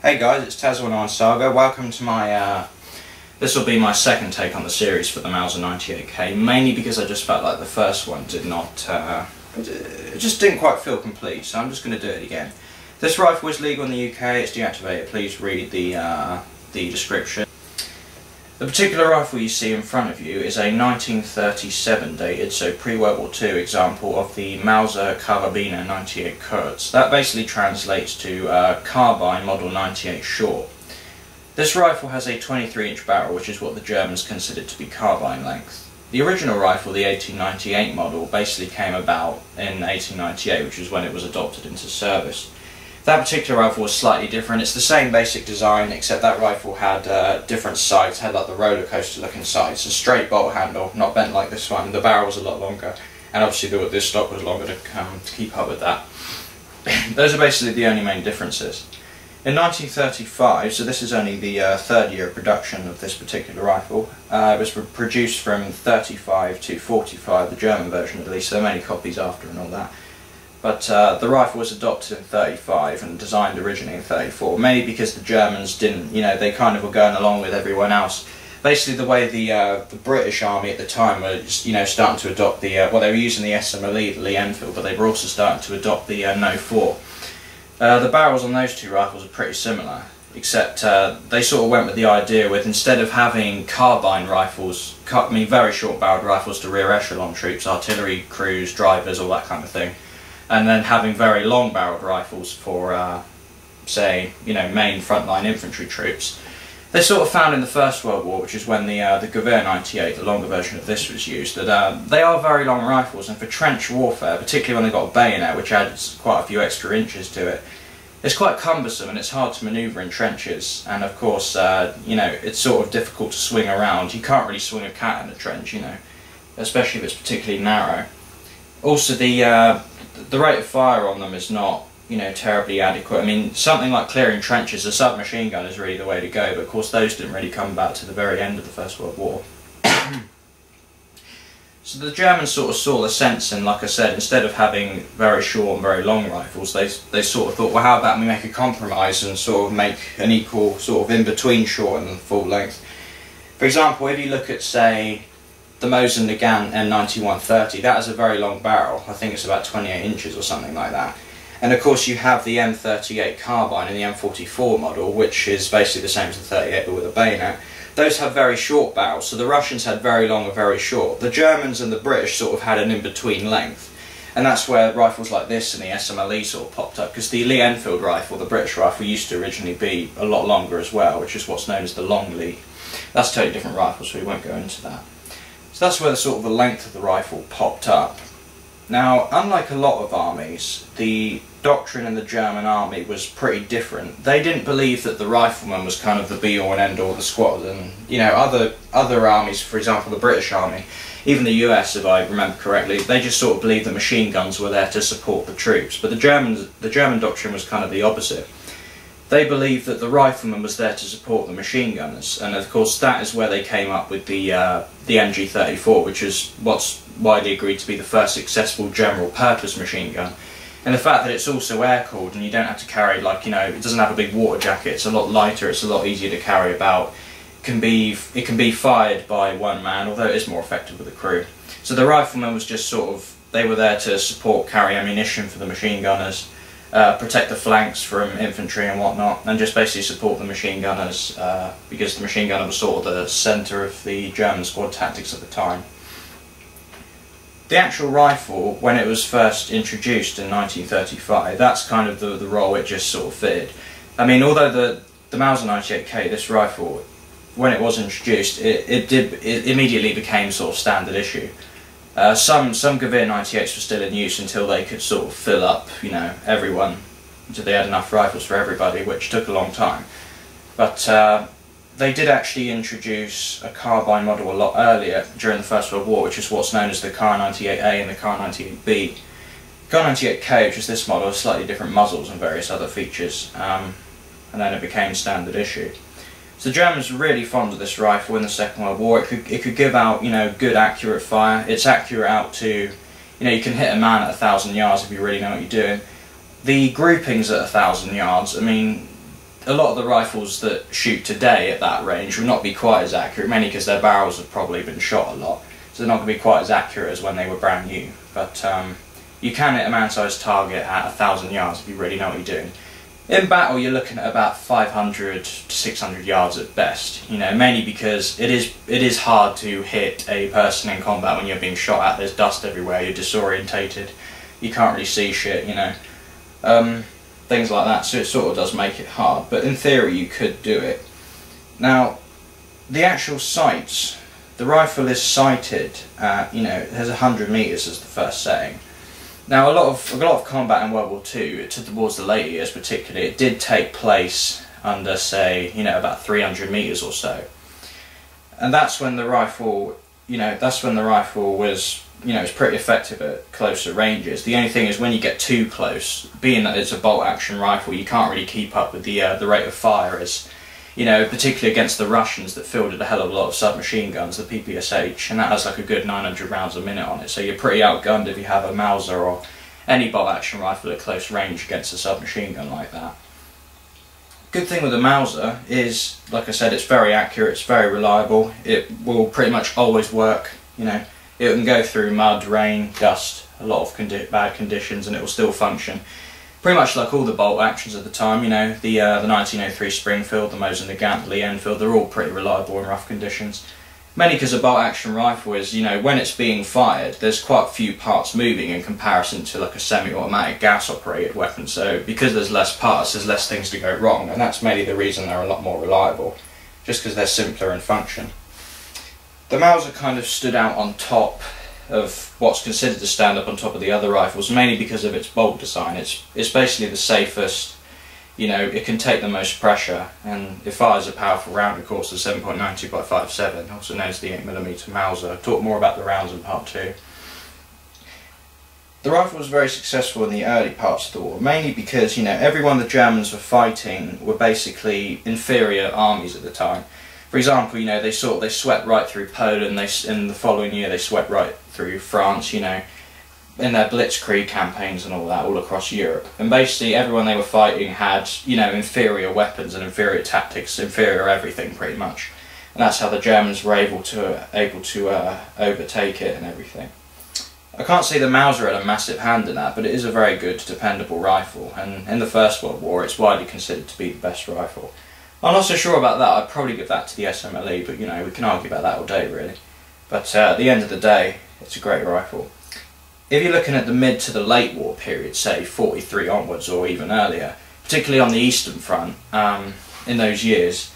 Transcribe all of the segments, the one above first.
Hey guys, it's Taz19 Saga. Welcome to my, this will be my second take on the series for the Mauser 98K, mainly because I just felt like the first one did not, it just didn't quite feel complete, so I'm just going to do it again. This rifle is legal in the UK, it's deactivated, please read the description. The particular rifle you see in front of you is a 1937 dated, so pre-World War II example of the Mauser Kar98K. That basically translates to carbine model 98 short. This rifle has a 23-inch barrel, which is what the Germans considered to be carbine length. The original rifle, the 1898 model, basically came about in 1898, which is when it was adopted into service. That particular rifle was slightly different. It's the same basic design, except that rifle had different sights, had like the roller coaster looking sights, a straight bolt handle, not bent like this one. The barrel was a lot longer, and obviously this stock was longer to keep up with that. Those are basically the only main differences. In 1935, so this is only the third year of production of this particular rifle, it was produced from 35 to 45, the German version at least, so many copies after and all that. But the rifle was adopted in 35 and designed originally in 34, mainly because the Germans didn't, they kind of were going along with everyone else. Basically the way the British Army at the time were, starting to adopt the, well, they were using the SMLE, the Lee Enfield, but they were also starting to adopt the No. 4. The barrels on those two rifles are pretty similar, except they sort of went with the idea with, instead of having carbine rifles, very short barreled rifles to rear echelon troops, artillery crews, drivers, all that kind of thing, and then having very long barreled rifles for, say, main frontline infantry troops. They sort of found in the First World War, which is when the Kar98, the longer version of this, was used, that they are very long rifles, and for trench warfare, particularly when they've got a bayonet, which adds quite a few extra inches to it, it's quite cumbersome and it's hard to manoeuvre in trenches, and of course, it's sort of difficult to swing around. You can't really swing a cat in a trench, especially if it's particularly narrow. Also, the rate of fire on them is not, terribly adequate. I mean, something like clearing trenches, a submachine gun is really the way to go, but of course those didn't really come about to the very end of the First World War. So the Germans sort of saw the sense in, like I said, instead of having very short and very long rifles, they sort of thought, well, how about we make a compromise and sort of make an equal sort of in-between short and full length. For example, if you look at, say, the Mauser Nagant M9130, that has a very long barrel. I think it's about 28 inches or something like that. And of course you have the M38 carbine and the M44 model, which is basically the same as the 38 but with a bayonet. Those have very short barrels, so the Russians had very long and very short. The Germans and the British sort of had an in-between length. And that's where rifles like this and the SMLE sort of popped up, because the Lee Enfield rifle, the British rifle, used to originally be a lot longer as well, which is what's known as the long Lee. That's a totally different rifle, so we won't go into that. So that's where the sort of the length of the rifle popped up. Now, unlike a lot of armies, the doctrine in the German army was pretty different. They didn't believe that the rifleman was kind of the be-all and end-all of the squad, and other armies, for example the British Army, even the US, if I remember correctly, they just sort of believed that machine guns were there to support the troops. But the German doctrine was kind of the opposite. They believed that the rifleman was there to support the machine gunners, and of course that is where they came up with the MG34, which is what's widely agreed to be the first successful general purpose machine gun. And the fact that it's also air-cooled and you don't have to carry, it doesn't have a big water jacket, it's a lot lighter, it's a lot easier to carry about. It can be fired by one man, although it is more effective with a crew. So the rifleman was just sort of, they were there to support, carry ammunition for the machine gunners, protect the flanks from infantry and whatnot, and just basically support the machine gunners, because the machine gunner was sort of the centre of the German squad tactics at the time. The actual rifle, when it was first introduced in 1935, that's kind of the role it just sort of fitted. I mean, although the Mauser 98K, this rifle, when it was introduced, it immediately became sort of standard issue. Some Kar98s were still in use until they could sort of fill up, everyone, until they had enough rifles for everybody, which took a long time. But they did actually introduce a carbine model a lot earlier, during the First World War, which is what's known as the Kar98A and the Kar98B. Kar98K, which is this model, has slightly different muzzles and various other features, and then it became standard issue. So the Germans were really fond of this rifle in the Second World War. It could give out, good accurate fire. It's accurate out to, you can hit a man at 1,000 yards if you really know what you're doing. The groupings at 1,000 yards, I mean, a lot of the rifles that shoot today at that range will not be quite as accurate, mainly because their barrels have probably been shot a lot, so they're not going to be quite as accurate as when they were brand new. But you can hit a man-sized target at 1,000 yards if you really know what you're doing. In battle, you're looking at about 500 to 600 yards at best, you know, mainly because it is hard to hit a person in combat when you're being shot at. There's dust everywhere, you're disorientated, you can't really see shit, you know, things like that, so it sort of does make it hard, but in theory you could do it. Now, the actual sights, the rifle is sighted at, you know, it has 100 metres as the first setting. Now, a lot of combat in World War II, towards the late years particularly, it did take place under, say, you know, about 300 metres or so. And that's when the rifle, you know, was, you know, it's pretty effective at closer ranges. The only thing is when you get too close, being that it's a bolt-action rifle, you can't really keep up with the rate of fire as, you know, particularly against the Russians that fielded a hell of a lot of submachine guns, the PPSH, and that has like a good 900 rounds a minute on it, so you're pretty outgunned if you have a Mauser or any bolt-action rifle at close range against a submachine gun like that. Good thing with the Mauser is, like I said, it's very accurate, it's very reliable, it will pretty much always work, you know, it can go through mud, rain, dust, a lot of bad conditions, and it will still function. Pretty much like all the bolt actions at the time, you know, the 1903 Springfield, the Mauser Nagant, Lee Enfield, they're all pretty reliable in rough conditions. Mainly because a bolt action rifle is, you know, when it's being fired, there's quite a few parts moving in comparison to like a semi-automatic gas operated weapon, so because there's less parts, there's less things to go wrong, and that's mainly the reason they're a lot more reliable, just because they're simpler in function. The Mauser kind of stood out on top of what's considered to stand up on top of the other rifles, mainly because of its bolt design. It's basically the safest, you know, it can take the most pressure, and it fires a powerful round, of course, the 7.92 by 5.7, also known as the 8mm Mauser. I'll talk more about the rounds in part 2. The rifle was very successful in the early parts of the war, mainly because, you know, everyone the Germans were fighting were basically inferior armies at the time. For example, you know, they swept right through Poland, in the following year they swept right through France, you know, in their blitzkrieg campaigns and all that, all across Europe. And basically everyone they were fighting had, you know, inferior weapons and inferior tactics, inferior everything pretty much. And that's how the Germans were able to overtake it and everything. I can't say the Mauser had a massive hand in that, but it is a very good, dependable rifle, and in the First World War it's widely considered to be the best rifle. I'm not so sure about that. I'd probably give that to the SMLE, but you know, we can argue about that all day really. But at the end of the day, it's a great rifle. If you're looking at the mid to the late war period, say 43 onwards or even earlier, particularly on the Eastern Front, in those years,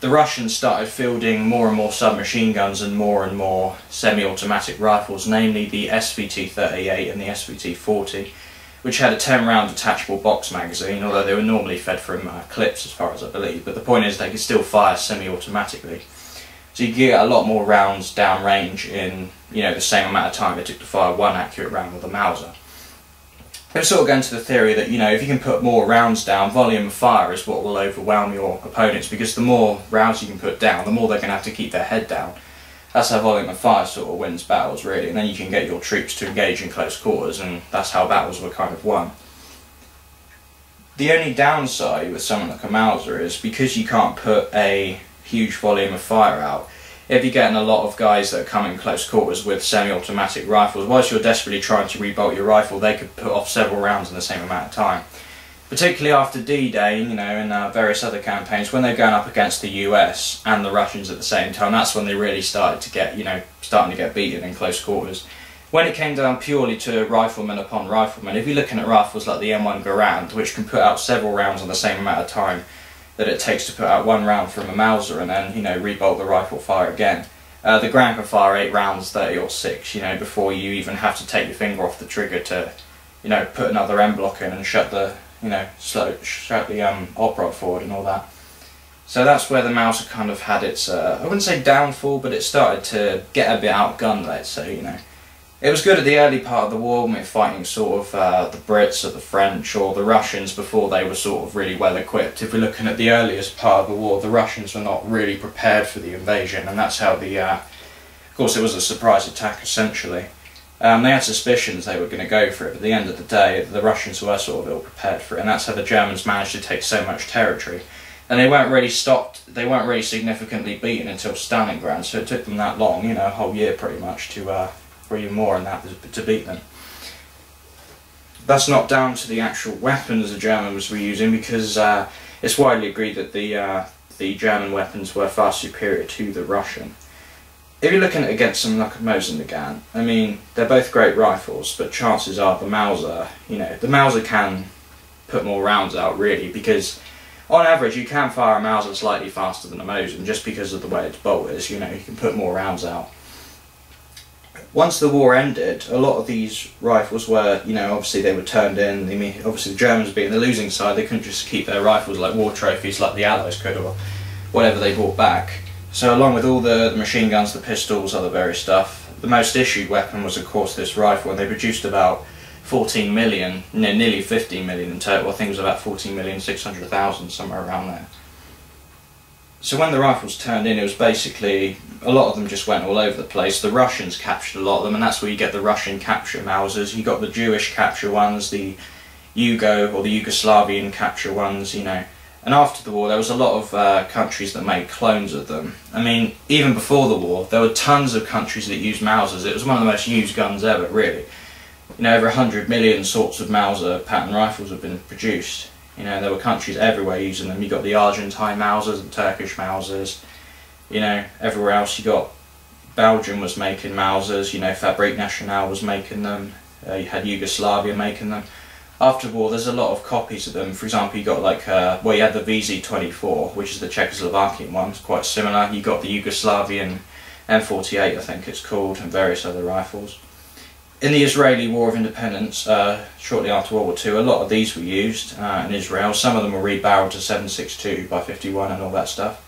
the Russians started fielding more and more submachine guns and more semi-automatic rifles, namely the SVT-38 and the SVT-40. Which had a 10-round detachable box magazine, although they were normally fed from clips as far as I believe, but the point is they could still fire semi-automatically. So you get a lot more rounds down range in, you know, the same amount of time it took to fire one accurate round with a Mauser. They're sort of going to the theory that, you know, if you can put more rounds down, volume of fire is what will overwhelm your opponents, because the more rounds you can put down, the more they're going to have to keep their head down. That's how volume of fire sort of wins battles really, and then you can get your troops to engage in close quarters, and that's how battles were kind of won. The only downside with something like a Mauser is because you can't put a huge volume of fire out, if you're getting a lot of guys that are coming in close quarters with semi-automatic rifles, whilst you're desperately trying to rebolt your rifle, they could put off several rounds in the same amount of time. Particularly after D-Day, you know, and various other campaigns, when they're going up against the US and the Russians at the same time, that's when they really started to get, you know, starting to get beaten in close quarters. When it came down purely to rifleman upon rifleman, if you're looking at rifles like the M1 Garand, which can put out several rounds in the same amount of time that it takes to put out one round from a Mauser and then, you know, rebolt the rifle fire again. The Garand can fire 8 rounds, 30 or 6, you know, before you even have to take your finger off the trigger to, you know, put another M block in and shut the, you know, shut the op rod forward and all that. So that's where the Mauser kind of had its, I wouldn't say downfall, but it started to get a bit outgunned, let's say, you know. It was good at the early part of the war when we were fighting sort of the Brits or the French or the Russians before they were sort of really well equipped. If we're looking at the earliest part of the war, the Russians were not really prepared for the invasion, and that's how the, of course it was a surprise attack essentially. They had suspicions they were going to go for it, but at the end of the day the Russians were sort of ill prepared for it, and that's how the Germans managed to take so much territory. and they weren't really stopped, they weren't really significantly beaten until Stalingrad, so it took them that long, you know, a whole year pretty much to, or even more than that, to beat them. That's not down to the actual weapons the Germans were using, because it's widely agreed that the German weapons were far superior to the Russian. If you're looking at against something like a Mauser, I mean, they're both great rifles, but chances are the Mauser, you know, the Mauser can put more rounds out really, because on average you can fire a Mauser slightly faster than a Mauser, just because of the way its bolt is, you know, you can put more rounds out. Once the war ended, a lot of these rifles were, you know, obviously they were turned in. I mean, obviously the Germans being the losing side, they couldn't just keep their rifles like war trophies like the Allies could, or whatever they brought back. So along with all the machine guns, the pistols, other various stuff, the most issued weapon was of course this rifle, and they produced about 14 million, nearly 15 million in total. I think it was about 14,600,000, somewhere around there. So when the rifles turned in, it was basically, a lot of them just went all over the place. The Russians captured a lot of them, and that's where you get the Russian capture Mausers. You got the Jewish capture ones, the Yugo or the Yugoslavian capture ones, you know. And after the war, there was a lot of countries that made clones of them. I mean, even before the war, there were tons of countries that used Mausers. It was one of the most used guns ever, really. You know, over 100 million sorts of Mauser pattern rifles have been produced. You know, there were countries everywhere using them. You got the Argentine Mausers, the Turkish Mausers. You know, everywhere else you got, Belgium was making Mausers. You know, Fabrique Nationale was making them. You had Yugoslavia making them. After the war, there's a lot of copies of them. For example, you got like, well, you had the VZ-24, which is the Czechoslovakian one. It's quite similar. You got the Yugoslavian M48, I think it's called, and various other rifles. In the Israeli War of Independence, shortly after World War II, a lot of these were used in Israel. Some of them were rebarreled to 7.62 by 51 and all that stuff.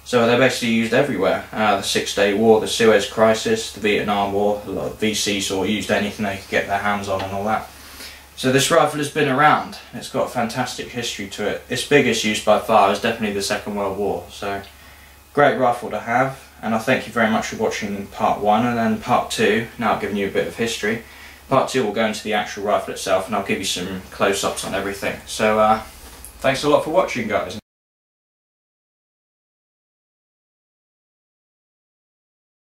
So they're basically used everywhere. The Six-Day War, the Suez Crisis, the Vietnam War, a lot of VC sort of used anything they could get their hands on and all that. So this rifle has been around. It's got a fantastic history to it. Its biggest use by far is definitely the Second World War. So great rifle to have. And I thank you very much for watching part 1, and then part 2, now I've given you a bit of history. Part 2 will go into the actual rifle itself, and I'll give you some close-ups on everything. So thanks a lot for watching, guys.